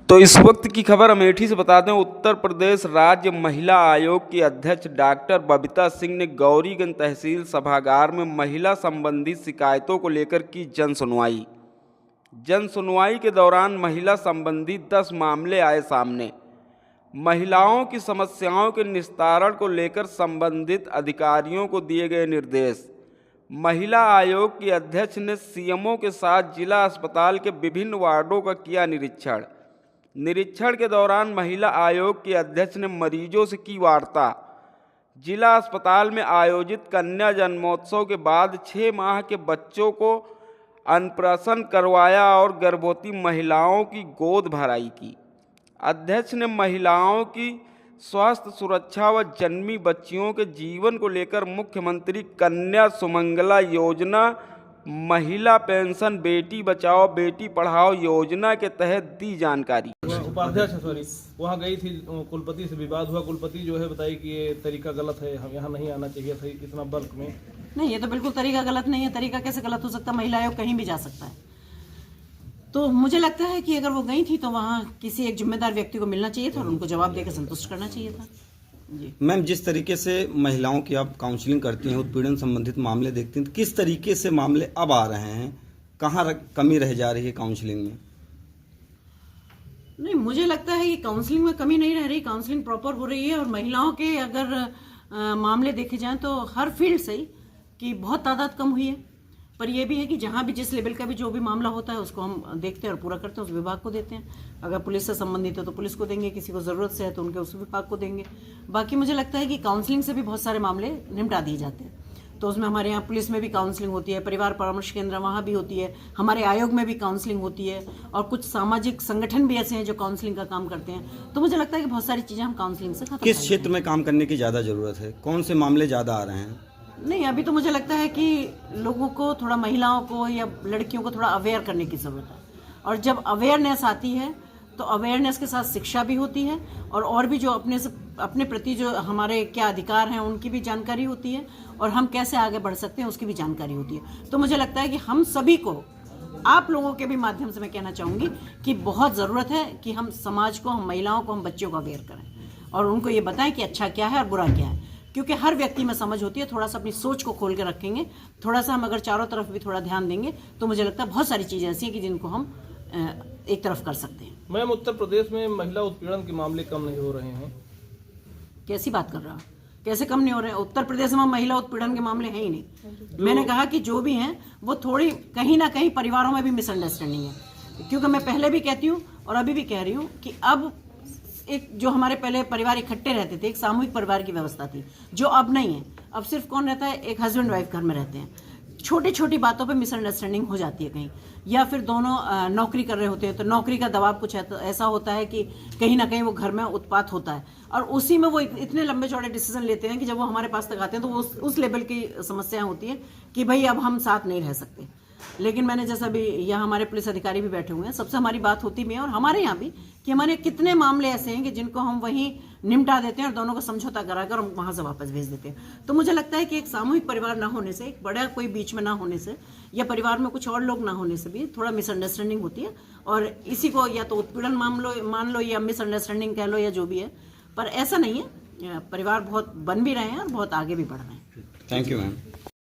तो इस वक्त की खबर अमेठी से बता दें, उत्तर प्रदेश राज्य महिला आयोग की अध्यक्ष डॉक्टर बबीता सिंह ने गौरीगंज तहसील सभागार में महिला संबंधी शिकायतों को लेकर की जन सुनवाई के दौरान महिला संबंधी 10 मामले आए सामने। महिलाओं की समस्याओं के निस्तारण को लेकर संबंधित अधिकारियों को दिए गए निर्देश। महिला आयोग की अध्यक्ष ने सीएमओ के साथ जिला अस्पताल के विभिन्न वार्डों का किया निरीक्षण के दौरान महिला आयोग की अध्यक्ष ने मरीजों से की वार्ता। जिला अस्पताल में आयोजित कन्या जन्मोत्सव के बाद 6 माह के बच्चों को अन्नप्राशन करवाया और गर्भवती महिलाओं की गोद भराई की। अध्यक्ष ने महिलाओं की स्वास्थ्य सुरक्षा व जन्मी बच्चियों के जीवन को लेकर मुख्यमंत्री कन्या सुमंगला योजना, महिला पेंशन, बेटी बचाओ बेटी पढ़ाओ योजना के तहत दी जानकारी। उपाध्यक्ष वहाँ गई थी, कुलपति से विवाद हुआ। कुलपति जो है बताई कि ये तरीका गलत है, हम यहाँ नहीं आना चाहिए था इतना बल्क में। नहीं, ये तो बिल्कुल तरीका गलत नहीं है। तरीका कैसे गलत हो सकता है? महिला आयोग कहीं भी जा सकता है। तो मुझे लगता है कि अगर वो गई थी तो वहाँ किसी एक जिम्मेदार व्यक्ति को मिलना चाहिए था और उनको जवाब देकर संतुष्ट करना चाहिए था। जी मैम, जिस तरीके से महिलाओं की आप काउंसलिंग करती हैं, उत्पीड़न संबंधित मामले देखती हैं, तो किस तरीके से मामले अब आ रहे हैं? कहाँ कमी रह जा रही है काउंसलिंग में? नहीं, मुझे लगता है कि काउंसलिंग में कमी नहीं रह रही, काउंसलिंग प्रॉपर हो रही है। और महिलाओं के अगर मामले देखे जाएं तो हर फील्ड से ही कि बहुत तादाद कम हुई है। पर यह भी है कि जहाँ भी जिस लेवल का भी जो भी मामला होता है उसको हम देखते हैं और पूरा करते हैं, उस विभाग को देते हैं। अगर पुलिस से संबंधित है तो पुलिस को देंगे, किसी को ज़रूरत से है तो उनके उस विभाग को देंगे। बाकी मुझे लगता है कि काउंसलिंग से भी बहुत सारे मामले निपटा दिए जाते हैं। तो उसमें हमारे यहाँ पुलिस में भी काउंसलिंग होती है, परिवार परामर्श केंद्र वहाँ भी होती है, हमारे आयोग में भी काउंसलिंग होती है और कुछ सामाजिक संगठन भी ऐसे हैं जो काउंसलिंग का काम करते हैं। तो मुझे लगता है कि बहुत सारी चीज़ें हम काउंसलिंग से खत्म। किस क्षेत्र में काम करने की ज़्यादा ज़रूरत है? कौन से मामले ज़्यादा आ रहे हैं? नहीं, अभी तो मुझे लगता है कि लोगों को थोड़ा, महिलाओं को या लड़कियों को थोड़ा अवेयर करने की ज़रूरत है। और जब अवेयरनेस आती है तो अवेयरनेस के साथ शिक्षा भी होती है और भी जो अपने प्रति जो हमारे क्या अधिकार हैं उनकी भी जानकारी होती है और हम कैसे आगे बढ़ सकते हैं उसकी भी जानकारी होती है। तो मुझे लगता है कि हम सभी को, आप लोगों के भी माध्यम से मैं कहना चाहूँगी कि बहुत ज़रूरत है कि हम समाज को, हम महिलाओं को, हम बच्चों को अवेयर करें और उनको ये बताएं कि अच्छा क्या है और बुरा क्या है। क्योंकि हर व्यक्ति में समझ होती है। थोड़ा सा अपनी सोच को खोल के रखेंगे, थोड़ा सा हम अगर चारों तरफ भी थोड़ा ध्यान देंगे तो मुझे लगता है बहुत सारी चीज़ें ऐसी हैं कि जिनको हम एक तरफ कर सकते हैं। मैम, उत्तर प्रदेश में महिला उत्पीड़न के मामले कम नहीं हो रहे हैं। कैसी बात कर रहा हूँ? कैसे कम नहीं हो रहे हैं? उत्तर प्रदेश में महिला उत्पीड़न के मामले हैं ही नहीं। मैंने कहा कि जो भी हैं वो थोड़ी कहीं ना कहीं परिवारों में भी मिसअंडरस्टैंडिंग है। क्योंकि मैं पहले भी कहती हूँ और अभी भी कह रही हूँ कि अब एक जो हमारे पहले परिवार इकट्ठे रहते थे, एक सामूहिक परिवार की व्यवस्था थी, जो अब नहीं है। अब सिर्फ कौन रहता है? एक हस्बैंड वाइफ घर में रहते हैं। छोटी छोटी बातों पे मिसअंडरस्टैंडिंग हो जाती है कहीं, या फिर दोनों नौकरी कर रहे होते हैं तो नौकरी का दबाव कुछ ऐसा होता है कि कहीं ना कहीं वो घर में उत्पात होता है और उसी में वो इतने लंबे चौड़े डिसीजन लेते हैं कि जब वो हमारे पास तक आते हैं तो वो उस लेवल की समस्याएं होती हैं कि भाई अब हम साथ नहीं रह सकते। लेकिन मैंने जैसा भी, यहाँ हमारे पुलिस अधिकारी भी बैठे हुए हैं, सबसे हमारी बात होती भी है और हमारे यहाँ भी कि हमारे कितने मामले ऐसे हैं कि जिनको हम वहीं निपटा देते हैं और दोनों का समझौता कराकर वहाँ से वापस भेज देते हैं। तो मुझे लगता है कि एक सामूहिक परिवार ना होने से, एक बड़ा कोई बीच में ना होने से या परिवार में कुछ और लोग ना होने से भी थोड़ा मिसअंडरस्टैंडिंग होती है और इसी को या तो उत्पीड़न मान लो या मिसअंडरस्टैंडिंग कह लो या जो भी है। पर ऐसा नहीं है, परिवार बहुत बन भी रहे हैं और बहुत आगे भी बढ़ रहे हैं। Thank you ma'am.